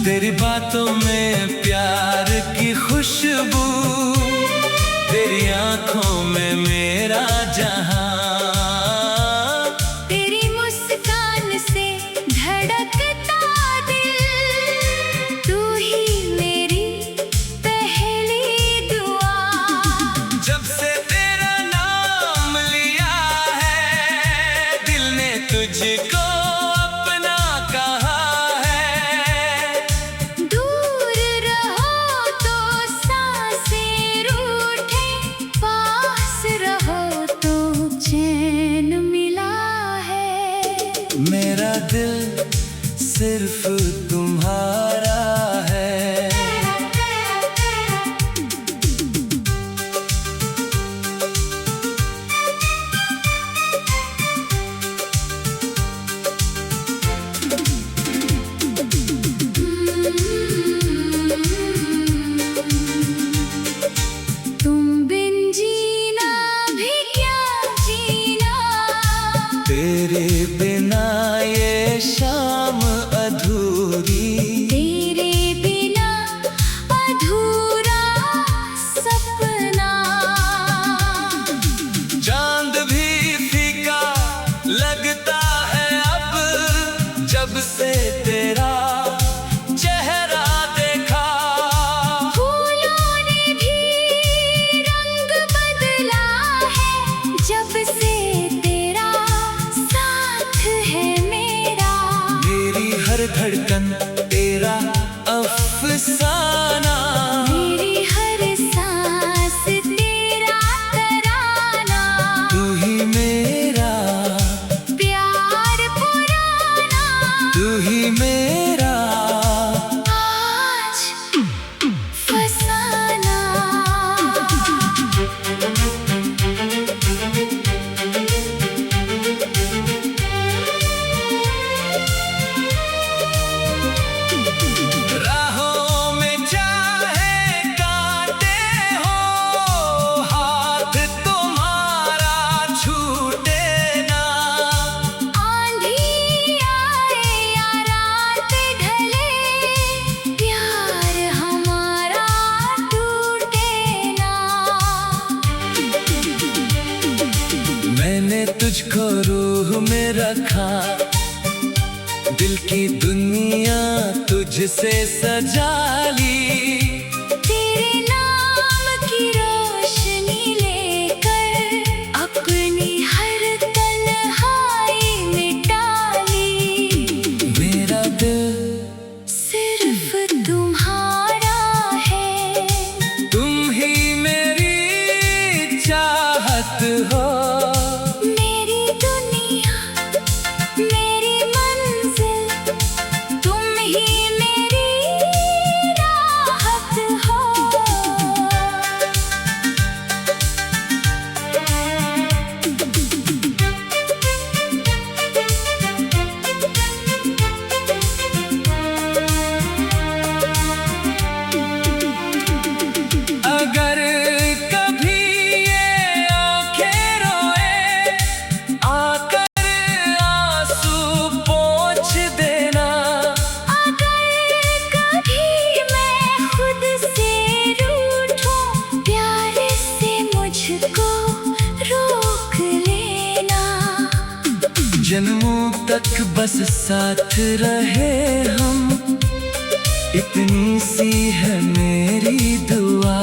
तेरी बातों में प्यार की खुशबू, तेरी आंखों में मेरा जहां, तेरी मुस्कान से धड़कता दिल, तू ही मेरी पहली दुआ। जब से तेरा नाम लिया है, दिल ने तुझको अपना कहा है। दूर रहो तो सांसें रूठे, पास रहो तो चैन मिला है। मेरा दिल सिर्फ तुम्हारा है। तुम बिन जीना भी क्या जीना, तेरे बिना ये शाम अधूरी, तेरे बिना अधूरा सपना। चांद भी फीका लगता है अब, जब से तेरा चेहरा देखा। फूलों ने भी रंग बदला है, जब से तेरा साथ है मेरा। मेरी हर धड़कन तेरा अफसाना, मेरी हर सांस तेरा तराना। तू ही मेरा प्यार पुराना, तू ही मेरा आज फसाना। राहों में चाहे कांटे हो, हाथ तुम्हारा छूटे ना। आंधी आए या रात ढले, प्यार हमारा टूटे ना। मैंने तुझको रूह में रखा, दिल की दुनिया तुझसे सजा ली। तेरे नाम की रोशनी लेकर अपनी हर तन्हाई मिटा ली। मेरा दिल सिर्फ तुम्हारा है, तुम ही मेरी चाहत हो। मेरी दुनिया मेरी मंजिल, तुम ही मेरी राहत हो। अगर कभी ये आंखें रोए, आकर आंसू पोंछ देना। अगर कभी मैं खुद से रूठूं, प्यार से मुझको रोक लेना। जन्मों तक बस साथ रहे हम, इतनी सी है मेरी दुआ।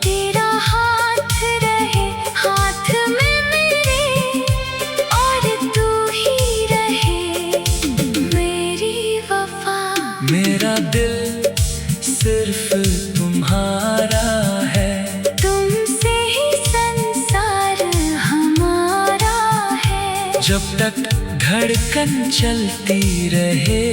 तेरा हाथ रहे हाथ में मेरे, और तू ही रहे मेरी वफा। मेरा दिल सिर्फ तुम्हारा है। तुमसे ही संसार हमारा है। जब तक धड़कन चलती रहे,